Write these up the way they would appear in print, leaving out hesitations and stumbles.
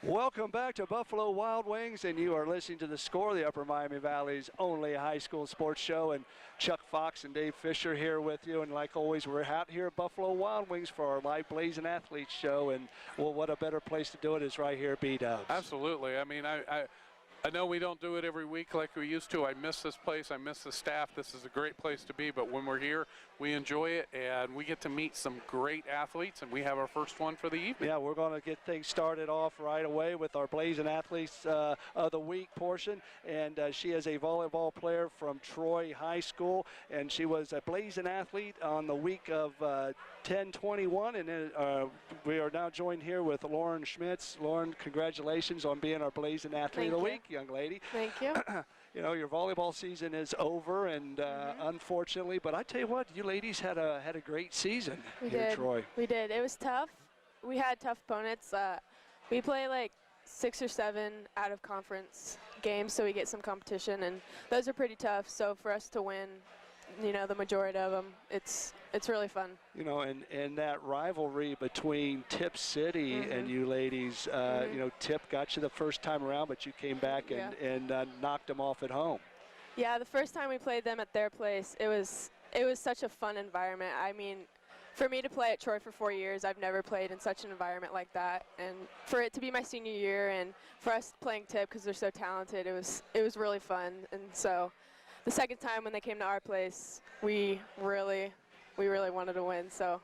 Welcome back to Buffalo Wild Wings, and you are listening to The Score, the Upper Miami Valley's only high school sports show. And Chuck Fox and Dave Fisher here with you. And like always, we're out here at Buffalo Wild Wings for our live Blazin Athletes show. And, well, what a better place to do it is right here at B-Dubs. Absolutely. I mean, I know we don't do it every week like we used to. I miss this place. I miss the staff. This is a great place to be. But when we're here, we enjoy it, and we get to meet some great athletes, and we have our first one for the evening. Yeah, we're going to get things started off right away with our Blazin Athletes of the Week portion. And she is a volleyball player from Troy High School, and she was a Blazin Athlete on the week of 10/21. And we are now joined here with Lauren Schmitz. Lauren, congratulations on being our Blazin Athlete of the Week, young lady. Thank you. You know, your volleyball season is over, and unfortunately, but I tell you what, you ladies had a great season here in Troy. We did. It was tough. We had tough opponents. We play like 6 or 7 out of conference games, so we get some competition, and those are pretty tough. So for us to win, you know, the majority of them, it's really fun. You know, and that rivalry between Tip City and you ladies, you know, Tip got you the first time around, but you came back and knocked them off at home. Yeah, the first time we played them at their place, it was such a fun environment. I mean, for me to play at Troy for 4 years, I've never played in such an environment like that. And for it to be my senior year, and for us playing Tip because they're so talented, it was really fun. And so the second time when they came to our place, we really wanted to win. So.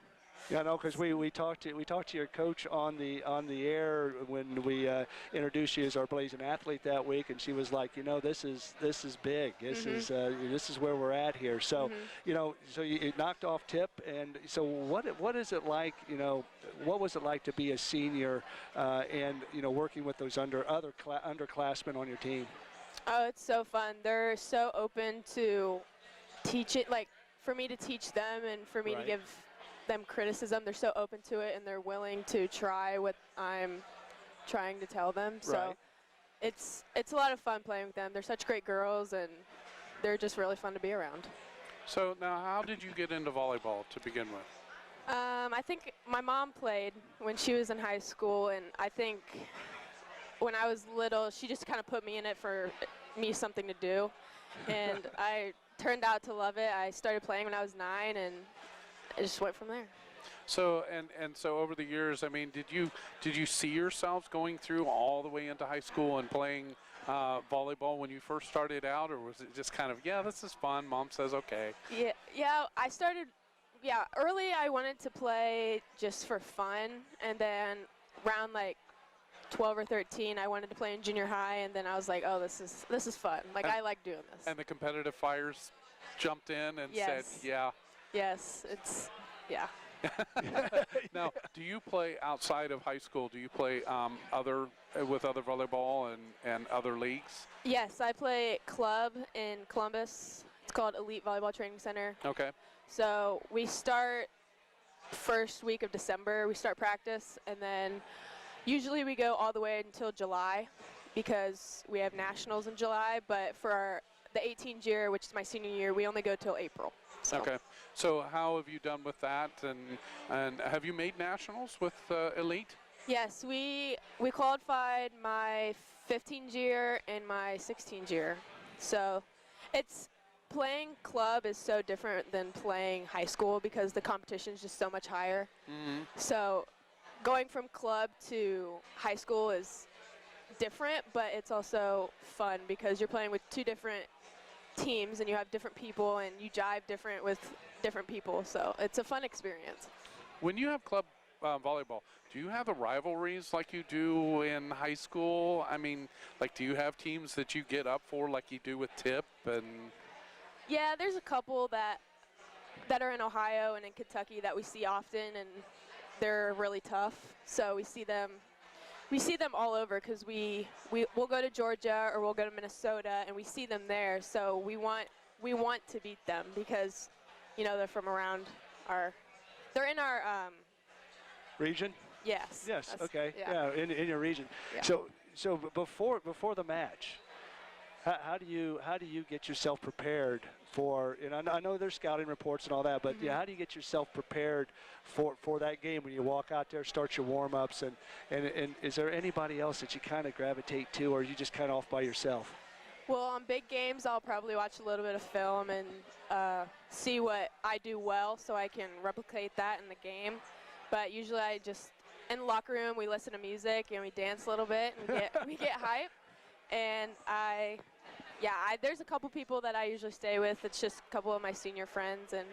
Yeah, no, because we talked to your coach on the air when we introduced you as our Blazin Athlete that week, and she was like, you know, this is big. This is where we're at here. So, you know, so you knocked off Tip, and so what is it like? You know, what was it like to be a senior and you know working with those other underclassmen on your team? Oh, it's so fun. They're so open to teach it, like for me to teach them and for me to give them criticism. They're so open to it, and they're willing to try what I'm trying to tell them. So it's a lot of fun playing with them. They're such great girls, and they're just really fun to be around. So now, how did you get into volleyball to begin with? I think my mom played when she was in high school, and I think when I was little, she just kind of put me in it for me something to do, and I turned out to love it. I started playing when I was 9, and I just went from there. So and so over the years, I mean, did you see yourselves going through all the way into high school and playing volleyball when you first started out, or was it just kind of, yeah, this is fun, Mom says okay? Yeah, I started, early I wanted to play just for fun, and then around like 12 or 13, I wanted to play in junior high, and then I was like, oh, this is fun. Like, I like doing this. And the competitive fires jumped in and said, yeah. Yes, Now, do you play outside of high school? Do you play with other volleyball and other leagues? Yes, I play club in Columbus. It's called Elite Volleyball Training Center. Okay. So we start first week of December. We start practice, and then usually we go all the way until July because we have nationals in July. But for the 18 year, which is my senior year, we only go till April. So. Okay. So how have you done with that, and have you made nationals with Elite? Yes, we qualified my 15th year and my 16th year. So it's playing club is so different than playing high school because the competition is just so much higher. So going from club to high school is different, but it's also fun because you're playing with 2 different teams and you have different people and you jive different with different people, so it's a fun experience. When you have club volleyball, do you have the rivalries like you do in high school? I mean, like, do you have teams that you get up for like you do with Tip? And yeah, there's a couple that are in Ohio and in Kentucky that we see often, and they're really tough, so we see them all over because we'll go to Georgia or we'll go to Minnesota and we see them there, so we want to beat them because, you know, they're from around they're in our region. Yes. Okay. Yeah, in your region. Yeah. So before the match, How do you get yourself prepared for? And I know there's scouting reports and all that, but yeah, how do you get yourself prepared for that game when you walk out there, start your warm-ups, and is there anybody else that you kind of gravitate to, or are you just kind of off by yourself? Well, on big games, I'll probably watch a little bit of film and see what I do well so I can replicate that in the game. But usually I just, in the locker room, we listen to music and we dance a little bit and we get hype. And there's a couple people that I usually stay with. It's just a couple of my senior friends, and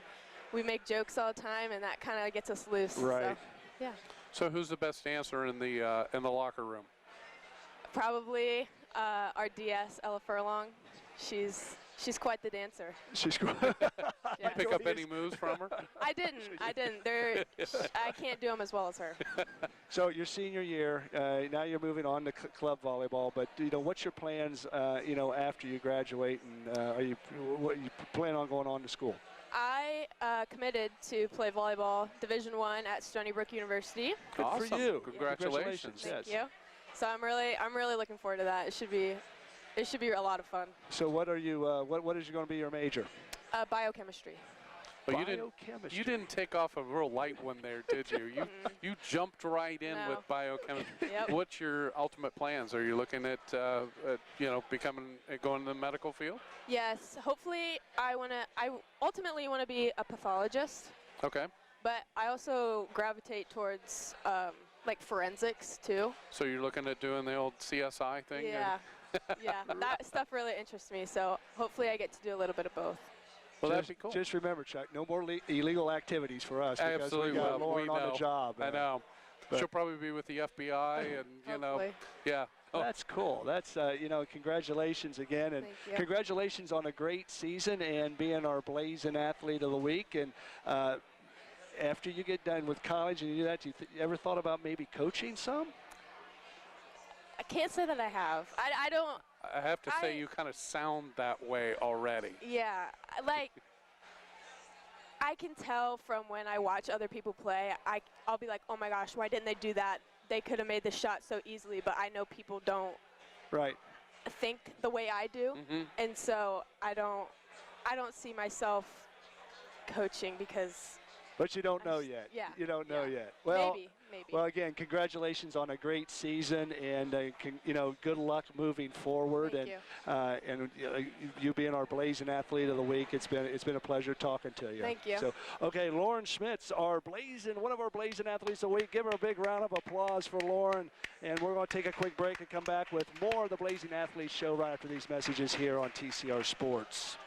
we make jokes all the time, and that kind of gets us loose. Right. So, yeah. So who's the best dancer in the locker room? Probably our DS, Ella Furlong. She's quite the dancer. She's good. Yeah. Pick up any moves from her? I didn't. I can't do them as well as her. So your senior year, now you're moving on to club volleyball. But what's your plans? After you graduate, and are you plan on going on to school? I committed to play volleyball Division I at Stony Brook University. Good Awesome. for you. Congratulations. Thank you. So I'm really looking forward to that. It should be a lot of fun. So what are you? What is going to be your major? Biochemistry. Well, Biochemistry. you didn't take off a real light one there, did you? You jumped right in No. with biochemistry. Yep. What's your ultimate plans? Are you looking at going to the medical field? Yes. Hopefully, I ultimately want to be a pathologist. Okay. But I also gravitate towards like forensics too. So you're looking at doing the old CSI thing? Yeah. Yeah. That stuff really interests me. So hopefully, I get to do a little bit of both. Well, that'd be cool. Just remember, Chuck, no more illegal activities for us. Absolutely. Because we got Well, Lauren on the job. I know. but- She'll probably be with the FBI, and Hopefully. yeah. Oh, That's cool. That's congratulations again, and Thank you. congratulations on a great season and being our Blazin Athlete of the Week. And after you get done with college and you do that, you ever thought about maybe coaching some? I can't say that I have. I don't. I have to say, you kind of sound that way already. Yeah, like I can tell from when I watch other people play. I'll be like, oh my gosh, why didn't they do that? They could have made the shot so easily. But I know people don't Right. think the way I do, and so I don't see myself coaching because. But you don't know yet. Yeah. You don't know Yeah. yet. Well, Maybe. Well, again, congratulations on a great season, and good luck moving forward. Thank and you being our Blazin Athlete of the Week, it's been a pleasure talking to you. Thank you. So, okay, Lauren Schmitz, one of our Blazin Athletes of the Week. Give her a big round of applause for Lauren. And we're going to take a quick break and come back with more of the Blazin Athletes Show right after these messages here on TCR Sports.